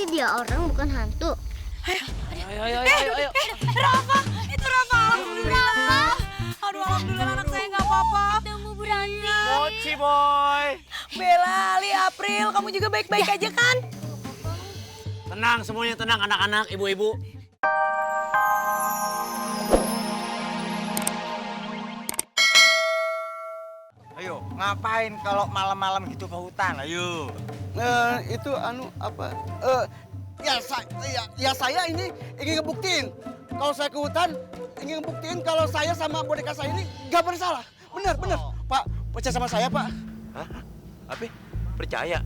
dia orang bukan hantu. Ayo. Rafa, itu Rafa. Alhamdulillah. Aduh, alhamdulillah anak saya nggak apa-apa. Ketemu berani. Mochi boy. Bella, Ali, April, kamu juga baik-baik aja kan? Tenang semuanya, tenang anak-anak, ibu-ibu. Ayo, ngapain kalau malam-malam gitu ke hutan? Ayo. Itu apa? Saya ini ingin ngebuktiin kalau saya ke hutan, ingin ngebuktiin kalau saya sama boneka saya ini nggak bersalah. Benar. Pak, percaya sama saya, Pak. Hah? Apa? Percaya?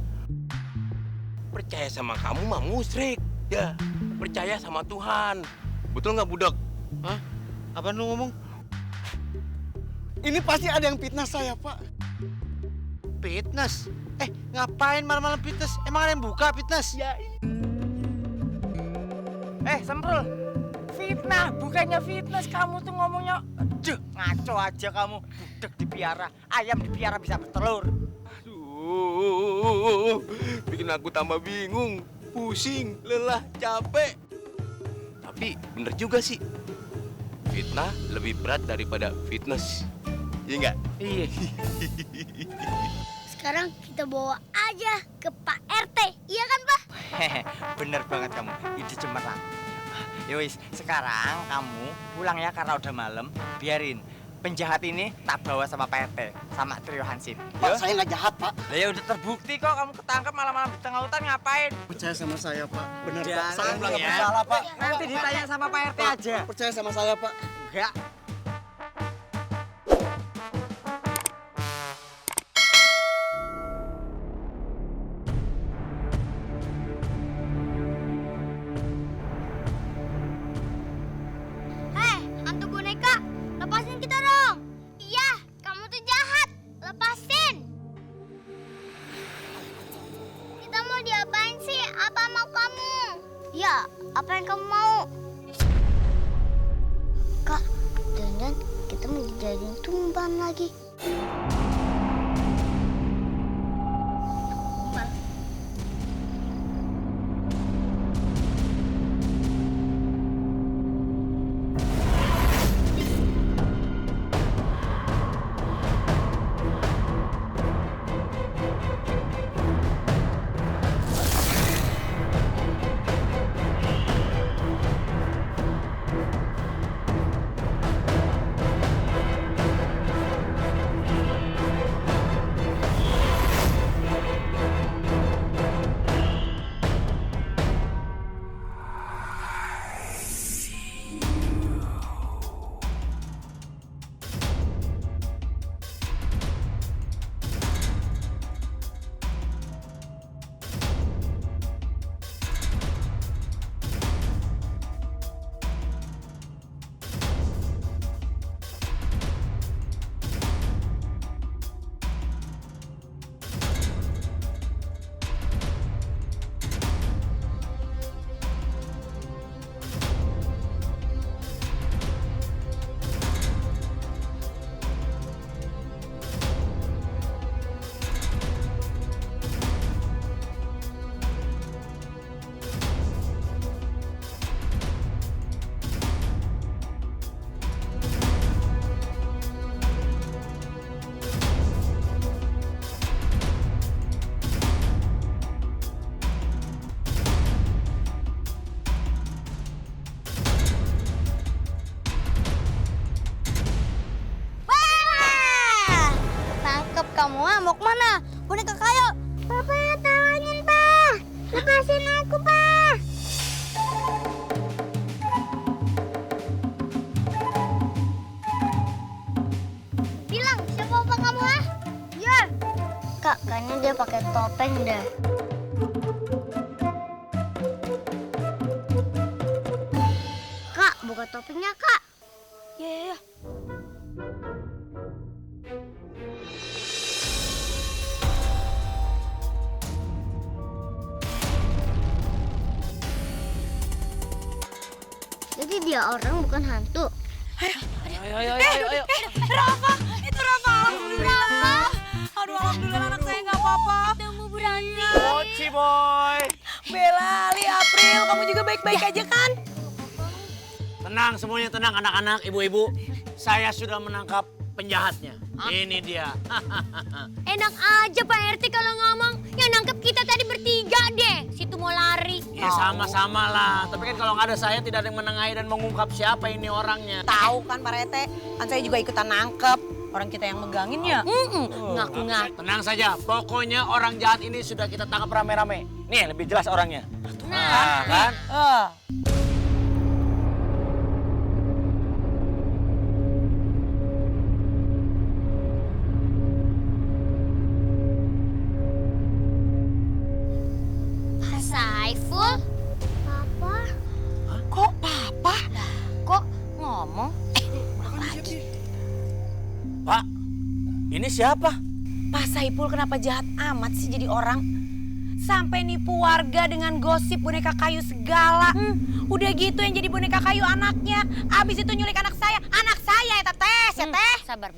Percaya sama kamu mah musyrik. Ya, percaya sama Tuhan. Betul nggak, budak? Hah? Apa lu ngomong? Ini pasti ada yang fitnah saya, Pak. Fitness? Ngapain malam-malam fitness? Emang ada yang buka fitness? Ya, Semprul. Fitnah, bukannya fitness. Kamu tuh ngomongnya, aduh, ngaco aja kamu. Budek dipiara, ayam dipiara bisa bertelur. Aduh, bikin aku tambah bingung, pusing, lelah, capek. Tapi bener juga sih, fitnah lebih berat daripada fitness. Iya nggak? Iya. Sekarang kita bawa aja ke Pak RT. Iya kan, Pak? Hehe, bener banget kamu. Ide cemerlang. Yowis, sekarang kamu pulang ya karena udah malam. Biarin penjahat ini tak bawa sama Pak RT, sama trio Hansin. Pak, saya nggak jahat, Pak. Lah ya udah terbukti kok kamu ketangkep malam-malam di tengah hutan ngapain? Percaya sama saya, Pak. Benar, Pak. Jangan Saya nggak ya. bersalah, Pak. Nanti ditanya sama Pak RT aja. Percaya sama saya, Pak. Enggak. Hei, hantu boneka, lepasin kita dong. Iya, kamu tuh jahat. Lepasin. Kita mau diapain sih? Apa mau kamu? Ya, apa yang kamu mau? Kak, jangan kita mau dijadiin tumban lagi. Kamu mau kemana? Boneka kayu. Papa, tolongin, Pak. Lepasin aku, Pak. Bilang, siapa bapak kamu, ah? Ya. Kak, kayaknya dia pakai topeng deh. Kak, buka topengnya, Kak. Ya. Jadi dia orang bukan hantu. Ayo. Rafa, itu Rafa. Alhamdulillah. Aduh, alhamdulillah anak saya nggak apa-apa. Ketemu berani. Mochi boy. Bella, Ali, April, kamu juga baik-baik aja kan? Tenang semuanya, tenang anak-anak, ibu-ibu. Saya sudah menangkap penjahatnya. Ini dia. Enak aja Pak RT kalau ngomong. Yang nangkep kita tadi bertiga deh. Situ mau lari. Ya sama-sama lah. Tapi kan kalau nggak ada saya tidak ada yang menengahi dan mengungkap siapa ini orangnya. Tahu kan Pak RT, kan saya juga ikutan nangkep. Orang kita yang megangin ya. Ngaku-ngaku. Tenang saja, pokoknya orang jahat ini sudah kita tangkap rame-rame. Nih lebih jelas orangnya. Nah, kan? Pak Saiful? Papa? Kok papa? Kok ngomong? Pak, ini siapa? Pak Saiful kenapa jahat amat sih jadi orang? Sampai nipu warga dengan gosip boneka kayu segala. Udah gitu yang jadi boneka kayu anaknya. Abis itu nyulik anak saya ya Teteh, ya Teh. Sabar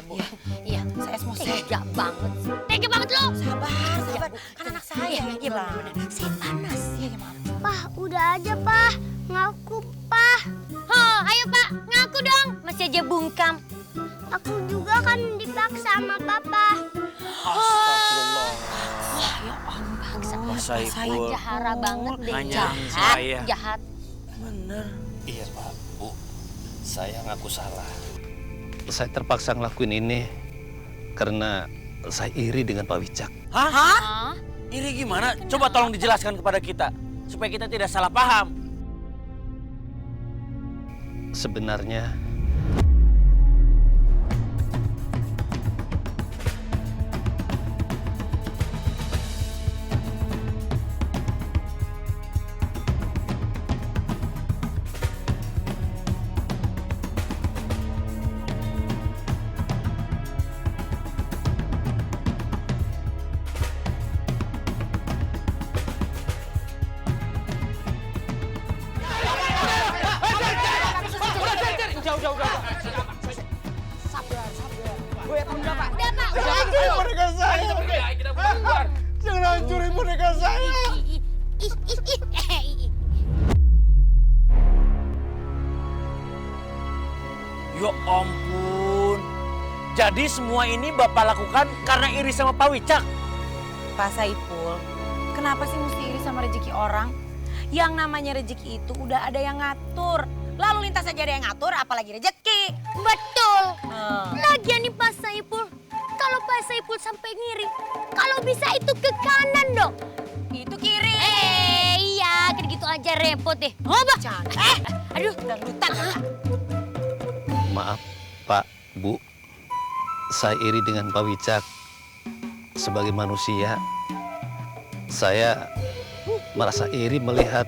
Bu. Iya. Saya emosi. Tega banget. Tega banget lo. Sabar. Kan anak saya. Iya benar. Saya panas. Iya, maaf. Pak, udah aja Pak. Ngaku Pak. Ayo Pak, ngaku dong. Masih aja bungkam. Aku juga kan dipaksa sama Papa. Astagfirullah. Ya Allah. Pak Saiful. Jahara banget deh. Hanya Jahat. saya. Jahat. Bener. Iya Pak, Bu, saya ngaku salah. Saya terpaksa ngelakuin ini karena saya iri dengan Pak Wicak. Hah? Hah? Ini gimana? Coba tolong dijelaskan kepada kita. Supaya kita tidak salah paham. Sebenarnya Udah Pak, udah aja. Boneka saya. Jangan hancurin boneka saya. Ya ampun. Jadi semua ini Bapak lakukan karena iri sama Pak Wicak? Pak Saiful, kenapa sih mesti iri sama rezeki orang? Yang namanya rezeki itu udah ada yang ngatur. Lalu lintas aja ada yang ngatur, apalagi rezeki. Betul. Lagian nih Pak Saiful. Kalau Pak Saiful sampai ngiri, kalau bisa itu ke kanan dong. Itu kiri. Iya, kayak gitu aja repot deh. Oh, Pak. Aduh, Dangdutan. maaf Pak, Bu, saya iri dengan Pak Wicak. Sebagai manusia, saya merasa iri melihat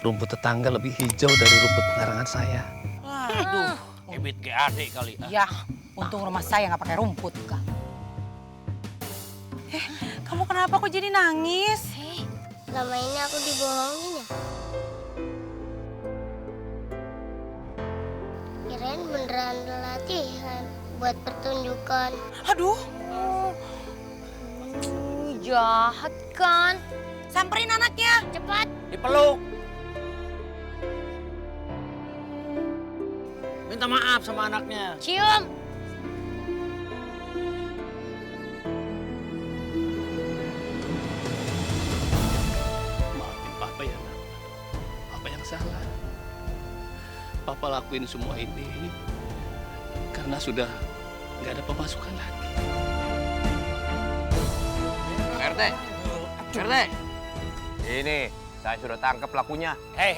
rumput tetangga lebih hijau dari rumput pengarangan saya. Aduh, ebit ke adik kali. Ya, untung rumah saya nggak pakai rumput, Kak. Kamu kenapa kok jadi nangis? Selama ini aku dibohongin ya? Kirain beneran latihan buat pertunjukan. Aduh, Jahat kan? samperin anaknya. Cepat. Dipeluk. Minta maaf sama anaknya. Cium. Maafin Papa ya, Nak. Papa yang salah. Papa lakuin semua ini karena sudah nggak ada pemasukan lagi. RT, ini saya sudah tangkap pelakunya. Hei.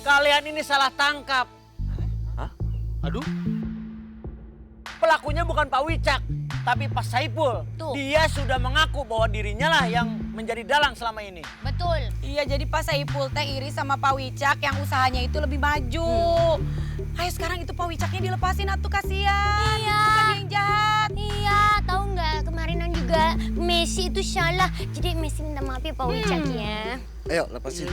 Kalian ini salah tangkap. Aduh, Pelakunya bukan Pak Wicak, tapi Pak Saiful. Tuh. Dia sudah mengaku bahwa dirinya lah yang menjadi dalang selama ini. Betul. Iya, jadi Pak Saiful teh iri sama Pak Wicak yang usahanya itu lebih maju. Ayo sekarang itu Pak Wicaknya dilepasin atuh, kasihan. Iya. Bukan dia yang jahat. Iya, tahu nggak kemarinan juga Messi itu salah. Jadi Messi minta maaf ya Pak Wicak ya. Ayo, lepasin.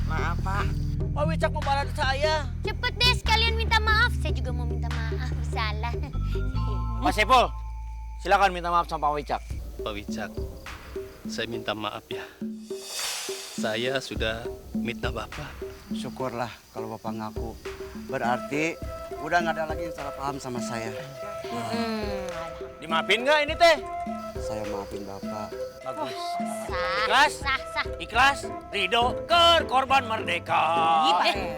Maaf, Pak. Pak Wicak membalas saya. Cepet deh sekalian minta maaf. Saya juga mau minta maaf, salah. Pak Saiful, silakan minta maaf sama Pak Wicak. Pak Wicak, saya minta maaf ya. Saya sudah mitnah Bapak. Syukurlah kalau Bapak ngaku. Berarti udah nggak ada lagi yang salah paham sama saya. Dimaafin nggak ini teh? Saya maafin Bapak. Bagus. Sah, Ikhlas? sah. Ikhlas, ridho, korban merdeka.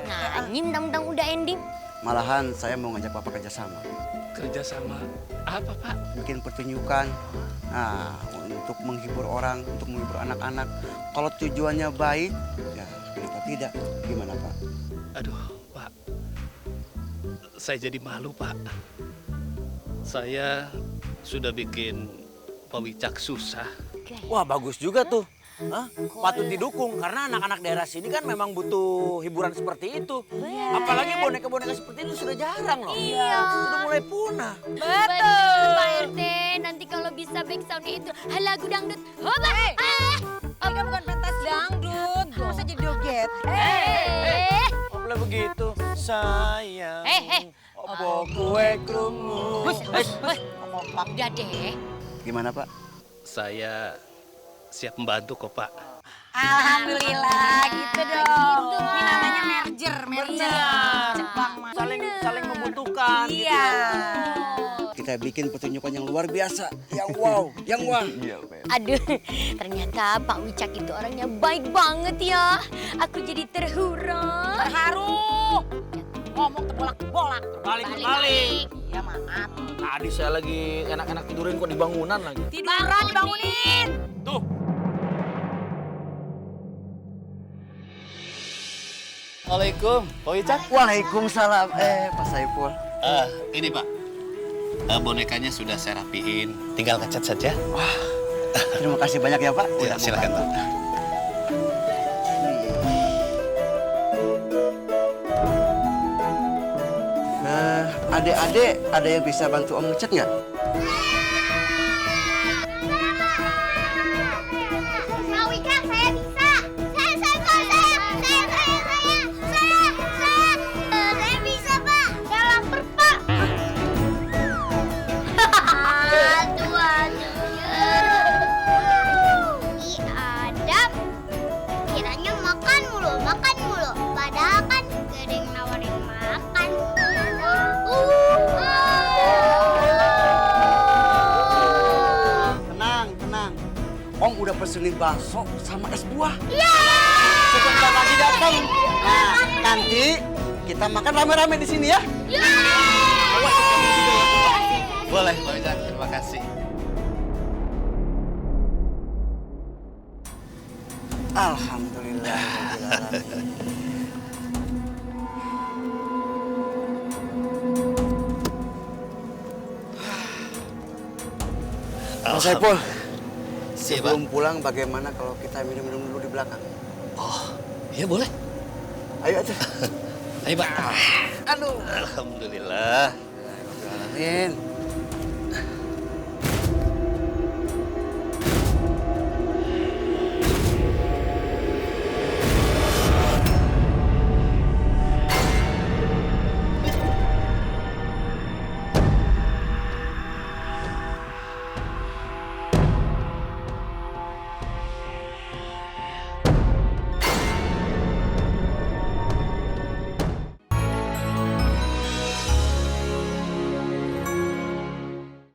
Nah, ini undang-undang udah ending. Malahan saya mau ngajak Bapak kerjasama. Kerjasama apa Pak? Bikin pertunjukan. Nah, untuk menghibur orang, untuk menghibur anak-anak. Kalau tujuannya baik, ya kenapa tidak? Gimana Pak? Aduh Pak, saya jadi malu Pak. Saya sudah bikin Pak Wicak susah. Wah, bagus juga tuh. Hah? Patut didukung karena anak-anak daerah sini kan memang butuh hiburan seperti itu. Apalagi boneka-boneka seperti itu sudah jarang loh. Iya. Sudah mulai punah. Betul, Pak RT. Nanti kalau bisa back soundnya itu lagu dangdut. Hoba! Ini kan bukan pentas dangdut, masa jadi joget? Boleh begitu. Sayang. Apa kue krungu. Udah deh. Gimana Pak? Saya siap membantu kok Pak. Alhamdulillah, gitu dong. Ini namanya merger. Jepang mah. Saling membutuhkan. Iya. Kita bikin pertunjukan yang luar biasa. Yang wow, yang wah. Aduh, ternyata Pak Wicak itu orangnya baik banget ya. Aku jadi terharu. Terharu. Ngomong terbolak-bolak. Balik. Ya maaf. Tadi saya lagi enak-enak tidurin kok di bangunan lagi. Tiduran dibangunin. Tuh. Waalaikum, Pak Wicak. Waalaikumsalam. Pak Saiful. Ini Pak, bonekanya sudah saya rapihin. Tinggal ngecat saja. Terima kasih banyak ya Pak. Ya, Udah silakan Pak. membantu. Adik-adik, ada yang bisa bantu Om ngecat nggak? Pak Wicak, saya bisa. Saya bisa, Pak. Saya lapar, Pak. Aduh. Ih, Adam. Kiranya makan mulu. Padahal kan gak ada yang nawarin makan. Tenang. Om udah pesenin bakso sama es buah. Iya. Sebentar lagi datang. Nah, nanti kita makan rame-rame di sini ya. Boleh Pak Wicak, terima kasih. Alhamdulillah. Mas Saiful, sebelum pulang bagaimana kalau kita minum-minum dulu di belakang? Oh, ya boleh. Ayo aja. Ayo Pak. Aduh. Alhamdulillah. Amin.